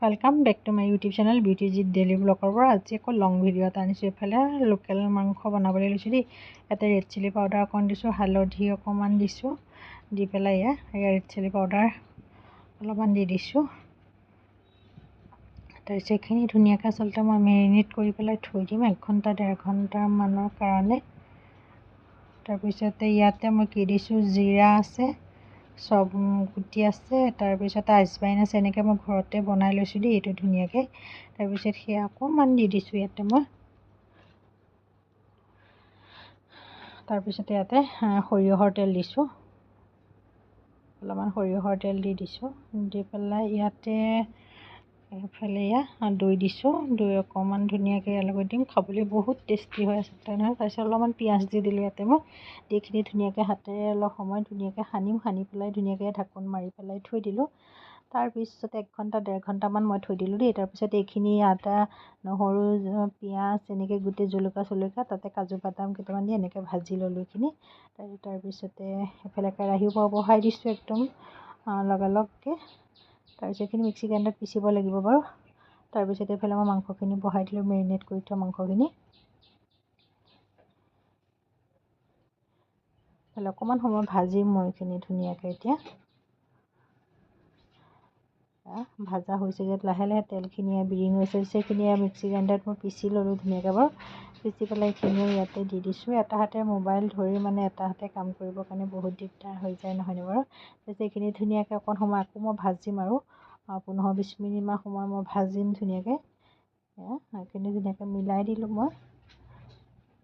welcome back to my YouTube channel बिउटिजित daily blogger पर आज एक लंग भिडिओ এটা আনিছো এফালে লোকেল মাংস বনাবলৈ লৈছো দেই এটা ৰেড চিলি পাউডাৰ অকণ দিছো হালধি অকমান দিছো দি পেলাই ৰেড চিলি পাউডাৰ অলপমান দি দিছো তাৰপিছত এইখিনি ধুনীয়াকৈ আচলতে মই মেৰিনেট কৰি পেলাই থৈ দিম 1 ঘণ্টা 1.5 ঘণ্টা মানৰ কাৰণে তাৰপিছত ইয়াতে মই কি দিছো জিৰা আছে सब गुटी আছে তাৰপিছত আজবাইন আছে এনেকৈ মই ঘৰতে বনাই লৈছো দেই এইটো ধুনীয়াকৈ তাৰপিছত সেই অকণমান দি দিছো ইয়াতে মই তাৰপিছত ইয়াতে সৰিয়হৰ তেল দিছো অলপমান সৰিয়হৰ তেল দি দিছো দি পেলাই ইয়াতে এফালে দৈ দিছো দৈ অকণমান ধুনীয়াকৈ ইয়াৰ লগত দিম খাবলৈ বহুত টেষ্টি হয় আচলতে নহয় তাৰপিছত অলপমান পিঁয়াজ দি দিলোঁ ইয়াতে মই এইখিনি ধুনীয়াকৈ হাতেৰে অলপ সময় ধুনীয়াকৈ সানি পেলাই ধুনীয়াকৈ ঢাকোন মাৰি পেলাই থৈ দিলোঁ তাৰপিছত 1 ঘণ্টা 1.5 ঘণ্টামান মই থৈ দিলোঁ দেই তাৰপিছত এইখিনি আদা নহৰু পিঁয়াজ এনেকৈ গোটেই জলকীয়া তাতে কাজু বাদাম কেইটামান দি এনেকৈ ভাজি ল'লোঁ এইখিনি তাৰপিছতে এফালে কেৰাহীও বহাই দিছোঁ একদম লগালগকৈ তাৰপিছত এইখিনি মিক্সি গ্ৰাইণ্ডাৰত পিচিব লাগিব বাৰু তাৰপিছত এইফালে মই মাংসখিনি বহাই দিলোঁ মেৰিনেট কৰি থোৱা মাংসখিনি অকণমান সময় ভাজিম মই এইখিনি ধুনীয়াকৈ এতিয়া ভাজা হৈছে যে লাহে লাহে তেলখিনি বিৰিং হৈছে সেইখিনি মিক্সি গ্ৰাইণ্ডাৰত মই পিচি ল'লোঁ ধুনীয়াকৈ বাৰু পিচি পেলাই এইখিনি ইয়াতে দি দিছোঁ এটা হাতে মোবাইল ধৰি মানে এটা হাতে কাম কৰিবৰ কাৰণে বহুত দিগদাৰ হৈ যায় নহয়নে বাৰু তাৰপিছত এইখিনি ধুনীয়াকৈ অকণ সময় আকৌ মই ভাজিম আৰু 15-20 মিনিটমান সময় মই ভাজিম ধুনীয়াকৈ এইখিনি ধুনীয়াকৈ মিলাই দিলোঁ মই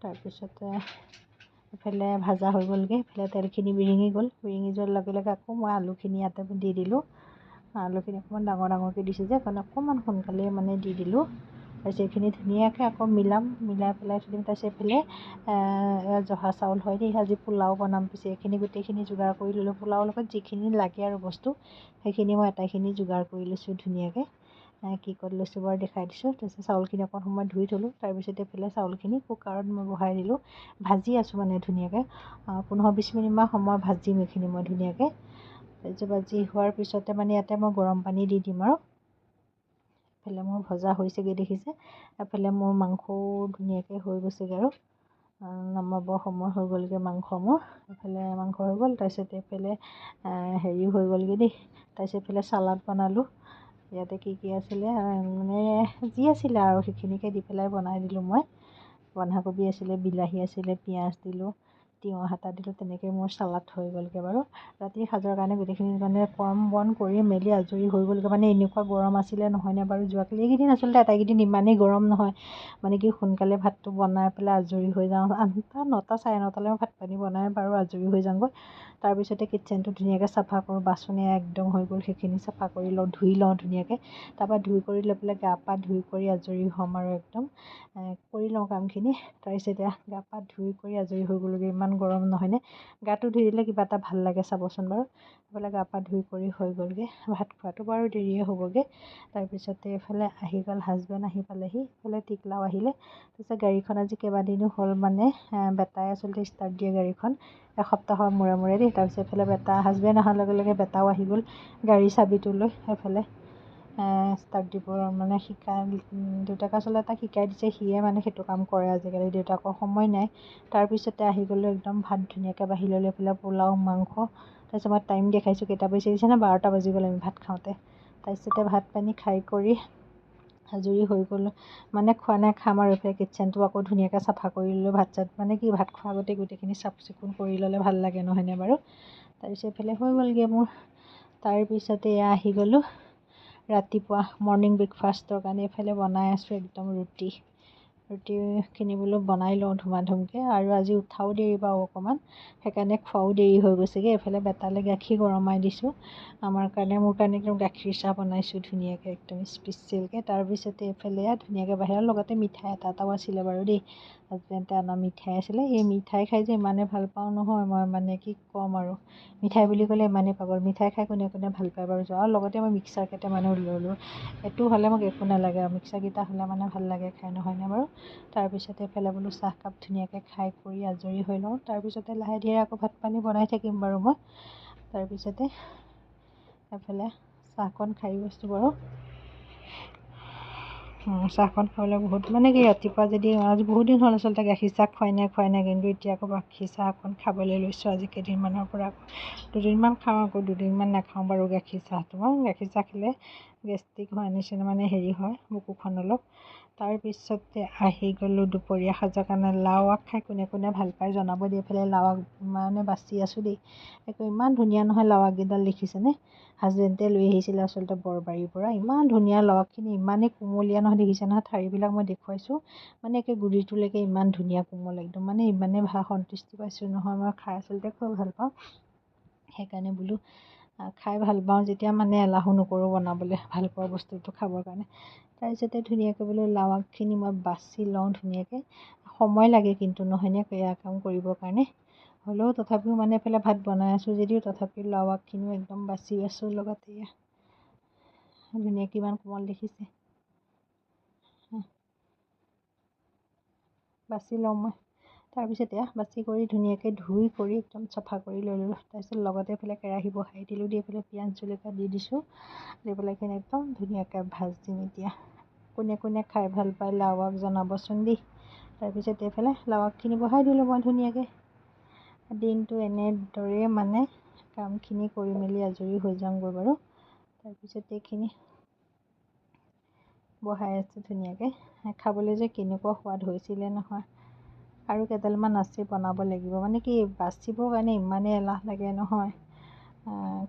তাৰপিছতে এফালে ভাজা হৈ গ'লগৈ এফালে তেলখিনি বিৰিঙি যোৱাৰ লগে লগে আকৌ মই আলুখিনি ইয়াতে দি দিলোঁ আলুখিনি অকণমান ডাঙৰকৈ দিছোঁ যে অকণমান সোনকালে মানে দি দিলোঁ তাৰপিছত এইখিনি ধুনীয়াকৈ আকৌ মিলাই পেলাই থৈ দিম তাৰপিছত এইফালে জহা চাউল হয় দেই আজি পোলাও বনাম পিছে এইখিনি গোটেইখিনি যোগাৰ কৰি ল'লোঁ পোলাওৰ লগত যিখিনি লাগে আৰু বস্তু সেইখিনি মই আটাইখিনি যোগাৰ কৰি লৈছোঁ ধুনীয়াকৈ কি কৰি লৈছোঁ বাৰু দেখাই দিছোঁ তাৰপিছত চাউলখিনি অকণ সময় ধুই থ'লোঁ তাৰপিছত এইফালে চাউলখিনি কুকাৰত মই বহাই দিলোঁ ভাজি আছোঁ মানে ধুনীয়াকৈ 15-20 মিনিটমান সময় ভাজিম এইখিনি মই ধুনীয়াকৈ তাৰপিছত ভাজি হোৱাৰ পিছতে মানে ইয়াতে মই গৰম পানী দি দিম আৰু এফালে মোৰ ভজা হৈছেগৈ দেখিছে এফালে মোৰ মাংসও ধুনীয়াকৈ হৈ গৈছেগৈ আৰু নমাবৰ সময় হৈ গ'লগৈ মাংস মোৰ এফালে মাংস হৈ গ'ল তাৰপিছত এইফালে হেৰি হৈ গ'লগৈ দেই তাৰপিছত এইফালে চালাড বনালোঁ ইয়াতে কি আছিলে মানে যি আছিলে আৰু সেইখিনিকে দি পেলাই বনাই দিলোঁ মই বন্ধাকবি আছিলে বিলাহী আছিলে পিঁয়াজ দিলোঁ তিয়ঁহ এটা দিলোঁ তেনেকৈ মোৰ চালাড হৈ গ'লগৈ বাৰু ৰাতিৰ সাজৰ কাৰণে গোটেইখিনি মানে কম বন কৰি মেলি আজৰি হৈ গ'লগৈ মানে এনেকুৱা গৰম আছিলে নহয়নে বাৰু যোৱাকালি এইকেইদিন আচলতে আটাইকেইদিন ইমানেই গৰম নহয় মানে কি সোনকালে ভাতটো বনাই পেলাই আজৰি হৈ যাওঁ 8টা 9টা 9:30লৈ মই ভাত পানী বনাই বাৰু আজৰি হৈ যাওঁগৈ তাৰপিছতে কিটচেনটো ধুনীয়াকৈ চাফা কৰোঁ বাচনে একদম হৈ গ'ল সেইখিনি চাফা কৰি লওঁ ধুই লওঁ ধুনীয়াকৈ তাৰপৰা ধুই কৰি লৈ পেলাই গা পা ধুই কৰি আজৰি হ'ম আৰু একদম কৰি লওঁ কামখিনি তাৰপিছত গা পা ধুই কৰি আজৰি হৈ গ'লোগৈ ইমান গৰম নহয়নে গাটো ধুই দিলে কিবা এটা ভাল লাগে চাবচোন বাৰু এইফালে গা পা ধুই কৰি হৈ গ'লগৈ ভাত খোৱাটো বাৰু দেৰিয়ে হ'বগৈ তাৰপিছতে এইফালে আহি গ'ল হাজবেণ্ড আহি পালেহি এইফালে টিকলাও আহিলে তাৰপিছত গাড়ীখন আজি কেইবাদিনো হ'ল মানে বেটাই আচলতে ষ্টাৰ্ট দিয়ে গাড়ীখন এসপ্তাহৰ মূৰে দেই তাৰপিছত এইফালে হাজবেণ্ড অহাৰ লগে লগে বেটাও আহি গ'ল গাড়ী চাবিটো লৈ এইফালে ষ্টাৰ্ট দিব মানে দেউতাকে আচলতে তাক শিকাই দিছে সিয়ে মানে সেইটো কাম কৰে আজিকালি দেউতাকৰ সময় নাই তাৰপিছতে আহি গ'লোঁ একদম ভাত ধুনীয়াকৈ বাঢ়ি ল'লোঁ এইফালে পোলাও মাংস তাৰপিছত মই টাইম দেখাইছোঁ কেইটা বাজিছে দিছে না 12টা বাজি গ'ল আমি ভাত খাওঁতে তাৰপিছতে ভাত পানী খাই কৰি আজৰি হৈ গ'লোঁ মানে খোৱা নাই খাম আৰু এইফালে কিটচেনটো আকৌ ধুনীয়াকৈ চাফা কৰি ল'লোঁ ভাত মানে কি ভাত খোৱা আগতে গোটেইখিনি চাফ চিকুণ কৰি ল'লে ভাল লাগে নহয়নে বাৰু তাৰপিছত এইফালে হৈ গ'লগৈ মোৰ তাৰপিছতে আহি গ'লোঁ ৰাতিপুৱা মৰ্ণিং ব্ৰেকফাষ্টৰ কাৰণে এইফালে বনাই আছোঁ একদম ৰুটিখিনি বোলো বনাই লওঁ ধুমাধুমকৈ আৰু আজি উঠাও দেৰি বাৰু অকণমান সেইকাৰণে খোৱাও দেৰি হৈ গৈছেগৈ এইফালে বেটালৈ গাখীৰ গৰমাই দিছোঁ মোৰ কাৰণে একদম গাখীৰ চাহ বনাইছোঁ ধুনীয়াকৈ একদম স্পেচিয়েলকৈ তাৰপিছতে এইফালে ধুনীয়াকৈ বাহিৰৰ লগতে মিঠাই এটাও আছিলে বাৰু দেই হাজবেণ্ডে অনা মিঠাই আছিলে এই মিঠাই খাই যে ইমানে ভাল পাওঁ নহয় মই মানে কি ক'ম আৰু মিঠাই বুলি ক'লে ইমানেই পাগল মিঠাই খাই কোনে ভাল পায় বাৰু আৰু লগতে মই মিক্সাৰ কেইটামানো ল'লোঁ এইটো হ'লে মোক একো নালাগে আৰু মিক্সাৰকেইটা হ'লে মানে ভাল লাগে খাই নহয়নে বাৰু তাৰপিছতে এইফালে বোলো চাহকাপ ধুনীয়াকৈ খাই কৰি আজৰি হৈ লওঁ তাৰপিছতে লাহে ধীৰে আকৌ ভাত পানী বনাই থাকিম বাৰু মই তাৰপিছতে এইফালে চাহকণ খাই গৈছোঁ বাৰু চাহকণ খাবলৈ বহুত মানে কি ৰাতিপুৱা যদি আজি বহুত দিন হ'ল আচলতে গাখীৰ চাহ খুৱাই নাই কিন্তু এতিয়া আকৌ গাখীৰ চাহ অকণ খাবলৈ লৈছোঁ আজি কেইদিনমানৰ পৰা দুদিনমান খাওঁ আকৌ দুদিনমান নাখাওঁ বাৰু গাখীৰ চাহটো গাখীৰ চাহ খালে গেষ্ট্ৰিক হোৱাৰ নিচিনা মানে হেৰি হয় বুকুখন অলপ তাৰপিছতে আহি গ'লোঁ দুপৰীয়া সাজৰ কাৰণে লাও আগ খাই কোনে কোনে ভাল পায় জনাব দি পেলাই লাও আগ মানে বাচি আছোঁ দেই ইমান ধুনীয়া নহয় লাও আগকেইডাল দেখিছেনে হাজবেণ্ডে লৈ আহিছিলে আচলতে বৰবাৰীৰ পৰা ইমান ধুনীয়া লাও আগখিনি ইমানেই কোমলীয়া নহয় দেখিছে নহয় ঠাৰিবিলাক মই দেখুৱাইছোঁ মানে একে গুৰিটোলৈকে ইমান ধুনীয়া কোমল একদম মানে ইমানেই ভাল সন্তুষ্টি পাইছোঁ নহয় মই খাই আচলতে খুব ভাল পাওঁ সেইকাৰণে বোলো খাই ভাল পাওঁ যেতিয়া মানে এলাহো নকৰোঁ বনাবলৈ ভাল পোৱা বস্তুটো খাবৰ কাৰণে তাৰপিছতে ধুনীয়াকৈ বোলো লাও আগখিনি মই বাছি লওঁ ধুনীয়াকৈ সময় লাগে কিন্তু নহয়নে এয়া কাম কৰিবৰ কাৰণে হ'লেও তথাপিও মানে এইফালে ভাত বনাই আছোঁ যদিও তথাপিও লাও আগখিনিও একদম বাছি আছোঁ লগতে ধুনীয়া কিমান কোমল দেখিছে বাছি লওঁ মই তাৰপিছত বাছি কৰি ধুনীয়াকৈ ধুই কৰি একদম চাফা কৰি লৈ ল'লোঁ তাৰপিছত লগতে এইফালে কেৰাহী বহাই দিলোঁ দি এইফালে পিঁয়াজ জলকীয়া দি দিছোঁ দি পেলাই এইখিনি একদম ধুনীয়াকৈ ভাজিম এতিয়া কোনে কোনে খাই ভাল পায় লাও আগ জনাবচোন দেই তাৰপিছত এইফালে লাও আগখিনি বহাই দিলোঁ মই ধুনীয়াকৈ দিনটো এনেদৰেই মানে কামখিনি কৰি মেলি আজৰি হৈ যাওঁগৈ বাৰু তাৰপিছত এইখিনি বহাই আছোঁ ধুনীয়াকৈ খাবলৈ যে কেনেকুৱা সোৱাদ হৈছিলে নহয় আৰু কেইডালমান আছে বনাব লাগিব মানে কি বাচিবৰ কাৰণে ইমানেই এলাহ লাগে নহয়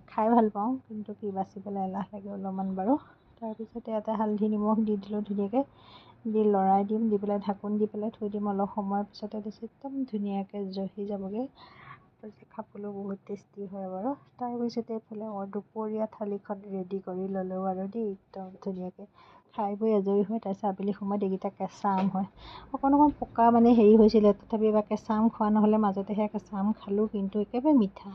খাই ভাল পাওঁ কিন্তু কি বাচিবলৈ এলাহ লাগে অলপমান বাৰু তাৰপিছতে ইয়াতে হালধি নিমখ দি দিলোঁ ধুনীয়াকৈ দি লৰাই দিম দি পেলাই ঢাকোন দি পেলাই থৈ দিম অলপ সময়ৰ পিছতে দিছোঁ একদম ধুনীয়াকৈ জহি যাবগৈ তাৰপিছত খাবলৈও বহুত টেষ্টি হয় বাৰু তাৰপিছতে এইফালে দুপৰীয়া থালিখন ৰেডি কৰি ল'লোঁ আৰু দেই একদম ধুনীয়াকৈ খাই বৈ আজৰি হয় তাৰপিছত আবেলি সময়ত এইকেইটা কেঁচা আম হয় অকণ পকা মানে হেৰি হৈছিলে তথাপি এবাৰ কেঁচা আম খোৱা নহ'লে মাজতে সেয়া কেঁচা আম খালোঁ কিন্তু একেবাৰে মিঠা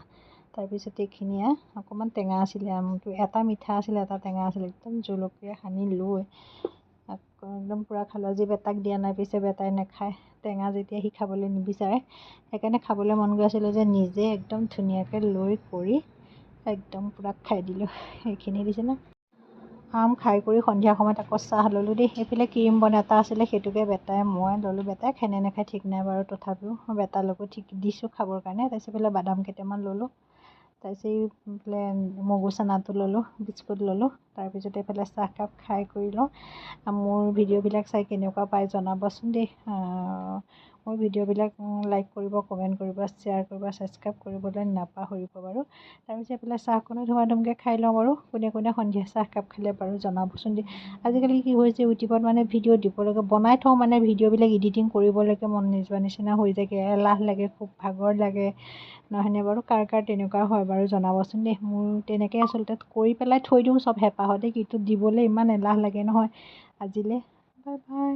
তাৰপিছত এইখিনি অকণমান টেঙা আছিলে আমটো এটা মিঠা আছিলে এটা টেঙা আছিলে একদম জলকীয়া সানি লৈ একদম পূৰা খালোঁ আজি বেটাক দিয়া নাই পিছে বেটাই নাখায় টেঙা যেতিয়া সি খাবলৈ নিবিচাৰে সেইকাৰণে খাবলৈ মন গৈ আছিলে যে নিজে একদম ধুনীয়াকৈ লৈ কৰি একদম পূৰা খাই দিলোঁ সেইখিনি দিছে ন আম খাই কৰি সন্ধিয়া সময়ত আকৌ চাহ ল'লোঁ দেই সেইফালে ক্ৰীম বন এটা আছিলে সেইটোকে বেটাই মই ল'লোঁ বেটাই খাই নে নাখায় ঠিক নাই বাৰু তথাপিও বেটালৈকো ঠিক দিছোঁ খাবৰ কাৰণে তাৰপিছত এইফালে বাদাম কেইটামান ল'লোঁ তাৰপিছত এইফালে মগু চানাটো ল'লোঁ বিস্কুট ল'লোঁ তাৰপিছতে এইফালে চাহকাপ খাই কৰি লওঁ মোৰ ভিডিঅ'বিলাক চাই কেনেকুৱা পায় জনাবচোন দেই মোৰ ভিডিঅ'বিলাক লাইক কৰিব কমেণ্ট কৰিব শ্বেয়াৰ কৰিব ছাবস্ক্ৰাইব কৰিবলৈ নাপাহৰিব বাৰু তাৰপিছত এইফালে চাহকণো ধুমা ধুমকৈ খাই লওঁ বাৰু কোনে কোনে সন্ধিয়া চাহকাপ খালে বাৰু জনাবচোন দেই আজিকালি কি হৈছে ইউটিউবত মানে ভিডিঅ' দিবলৈকে বনাই থওঁ মানে ভিডিঅ'বিলাক এডিটিং কৰিবলৈকে মন নোযোৱা নিচিনা হৈ যায়গৈ এলাহ লাগে খুব ভাগৰ লাগে নহয়নে বাৰু কাৰ তেনেকুৱা হয় বাৰু জনাবচোন দেই মোৰ তেনেকৈ আচলতে কৰি পেলাই থৈ দিওঁ চব হেঁপাহতে কিন্তু দিবলৈ ইমান এলাহ লাগে নহয় আজিলৈ বাই বাই